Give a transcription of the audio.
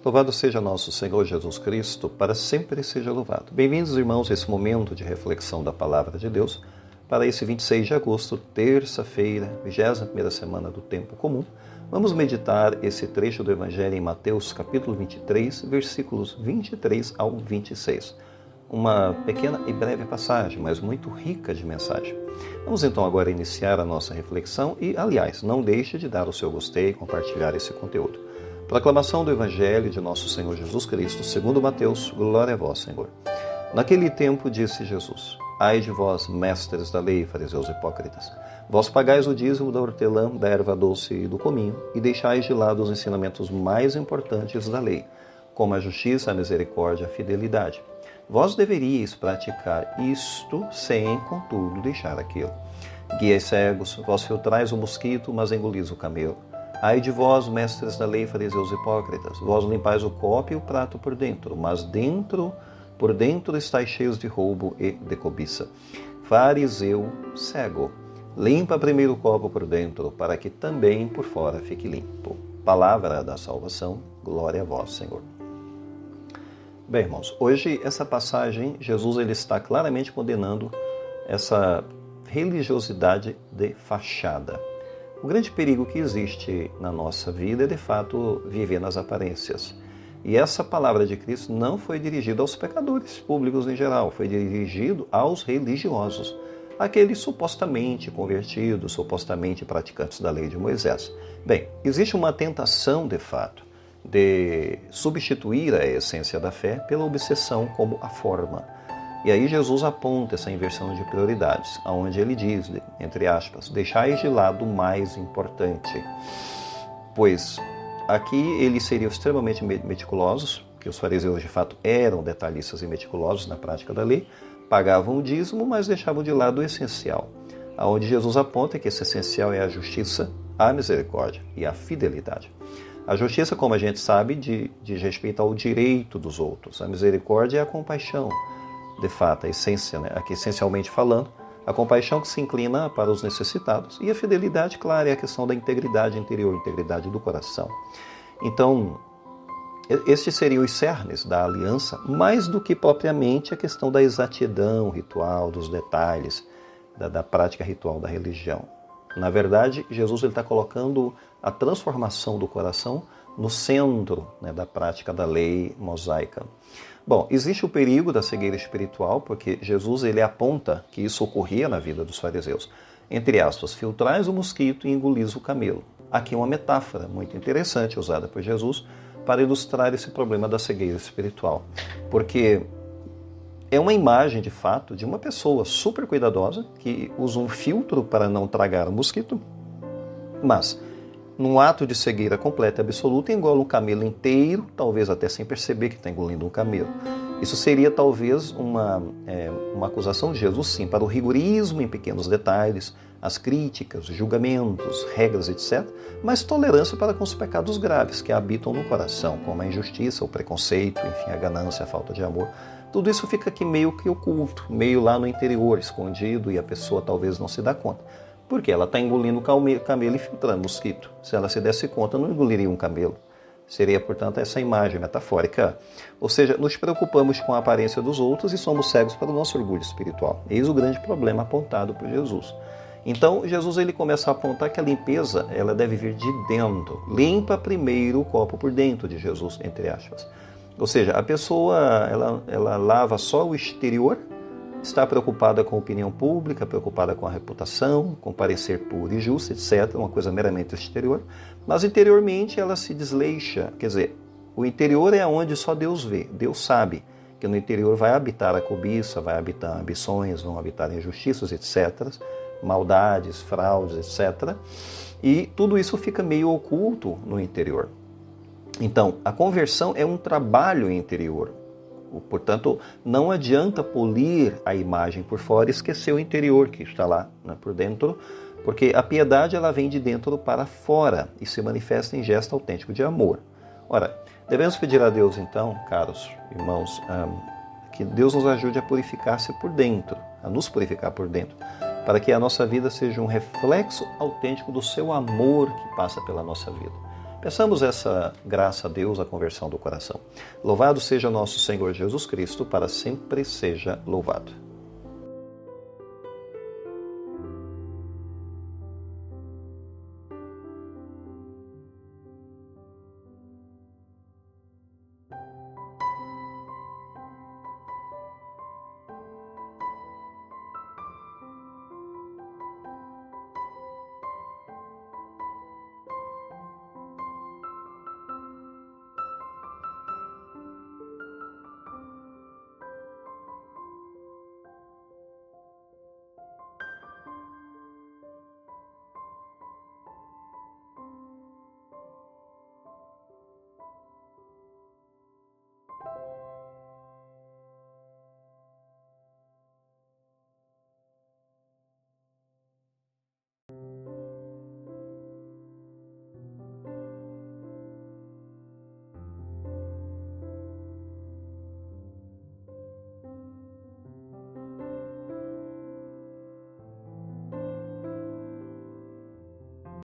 Louvado seja nosso Senhor Jesus Cristo, para sempre seja louvado. Bem-vindos, irmãos, a esse momento de reflexão da Palavra de Deus, para esse 26 de agosto, terça-feira, 21ª semana do Tempo Comum. Vamos meditar esse trecho do Evangelho em Mateus, capítulo 23, versículos 23 ao 26. Uma pequena e breve passagem, mas muito rica de mensagem. Vamos então agora iniciar a nossa reflexão e, aliás, não deixe de dar o seu gostei e compartilhar esse conteúdo. Proclamação do Evangelho de nosso Senhor Jesus Cristo, segundo Mateus, glória a vós, Senhor. Naquele tempo disse Jesus: Ai de vós, mestres da lei, fariseus hipócritas! Vós pagais o dízimo da hortelã, da erva doce e do cominho, e deixais de lado os ensinamentos mais importantes da lei, como a justiça, a misericórdia e a fidelidade. Vós deveríeis praticar isto sem, contudo, deixar aquilo. Guias cegos, vós filtrais o mosquito, mas engolis o camelo. Ai de vós, mestres da lei, fariseus hipócritas! Vós limpais o copo e o prato por dentro, mas por dentro estáis cheios de roubo e de cobiça. Fariseu cego! Limpa primeiro o copo por dentro, para que também por fora fique limpo. Palavra da salvação, glória a vós, Senhor. Bem, irmãos, hoje essa passagem, Jesus ele está claramente condenando essa religiosidade de fachada. O grande perigo que existe na nossa vida é, de fato, viver nas aparências. E essa palavra de Cristo não foi dirigida aos pecadores públicos em geral, foi dirigido aos religiosos, aqueles supostamente convertidos, supostamente praticantes da lei de Moisés. Bem, existe uma tentação, de fato, de substituir a essência da fé pela obsessão como a forma. E aí Jesus aponta essa inversão de prioridades, onde ele diz, entre aspas, deixais de lado o mais importante. Pois aqui eles seriam extremamente meticulosos, que os fariseus de fato eram detalhistas e meticulosos na prática da lei, pagavam o dízimo, mas deixavam de lado o essencial. Onde Jesus aponta que esse essencial é a justiça, a misericórdia e a fidelidade. A justiça, como a gente sabe, diz respeito ao direito dos outros. A misericórdia é a compaixão. De fato, a essência, aqui essencialmente falando, a compaixão que se inclina para os necessitados. E a fidelidade, claro, é a questão da integridade interior, integridade do coração. Então, estes seriam os cernes da aliança, mais do que propriamente a questão da exatidão ritual, dos detalhes, da prática ritual da religião. Na verdade, Jesus está colocando a transformação do coração no centro da prática da lei mosaica. Bom, existe o perigo da cegueira espiritual, porque Jesus ele aponta que isso ocorria na vida dos fariseus. Entre aspas, filtrais o mosquito e engolis o camelo. Aqui uma metáfora muito interessante usada por Jesus para ilustrar esse problema da cegueira espiritual. Porque é uma imagem, de fato, de uma pessoa super cuidadosa que usa um filtro para não tragar o mosquito, mas num ato de cegueira completa e absoluta, engola um camelo inteiro, talvez até sem perceber que está engolindo um camelo. Isso seria talvez uma acusação de Jesus, sim, para o rigorismo em pequenos detalhes, as críticas, os julgamentos, regras, etc., mas tolerância para com os pecados graves que habitam no coração, como a injustiça, o preconceito, enfim, a ganância, a falta de amor. Tudo isso fica aqui meio que oculto, meio lá no interior, escondido, e a pessoa talvez não se dá conta. Porque ela está engolindo o camelo e filtrando mosquito. Se ela se desse conta, não engoliria um camelo. Seria, portanto, essa imagem metafórica. Ou seja, nos preocupamos com a aparência dos outros e somos cegos para o nosso orgulho espiritual. Eis o grande problema apontado por Jesus. Então, Jesus ele começa a apontar que a limpeza ela deve vir de dentro. Limpa primeiro o copo por dentro de Jesus, entre aspas. Ou seja, a pessoa ela lava só o exterior, está preocupada com a opinião pública, preocupada com a reputação, com parecer puro e justo, etc., uma coisa meramente exterior, mas interiormente ela se desleixa. Quer dizer, o interior é onde só Deus vê, Deus sabe que no interior vai habitar a cobiça, vai habitar ambições, vão habitar injustiças, etc., maldades, fraudes, etc., e tudo isso fica meio oculto no interior. Então, a conversão é um trabalho interior. Portanto, não adianta polir a imagem por fora e esquecer o interior que está lá por dentro, porque a piedade ela vem de dentro para fora e se manifesta em gesto autêntico de amor. Ora, devemos pedir a Deus então, caros irmãos, que Deus nos ajude a purificar-se por dentro, a nos purificar por dentro, para que a nossa vida seja um reflexo autêntico do seu amor que passa pela nossa vida. Peçamos essa graça a Deus, a conversão do coração. Louvado seja nosso Senhor Jesus Cristo, para sempre seja louvado.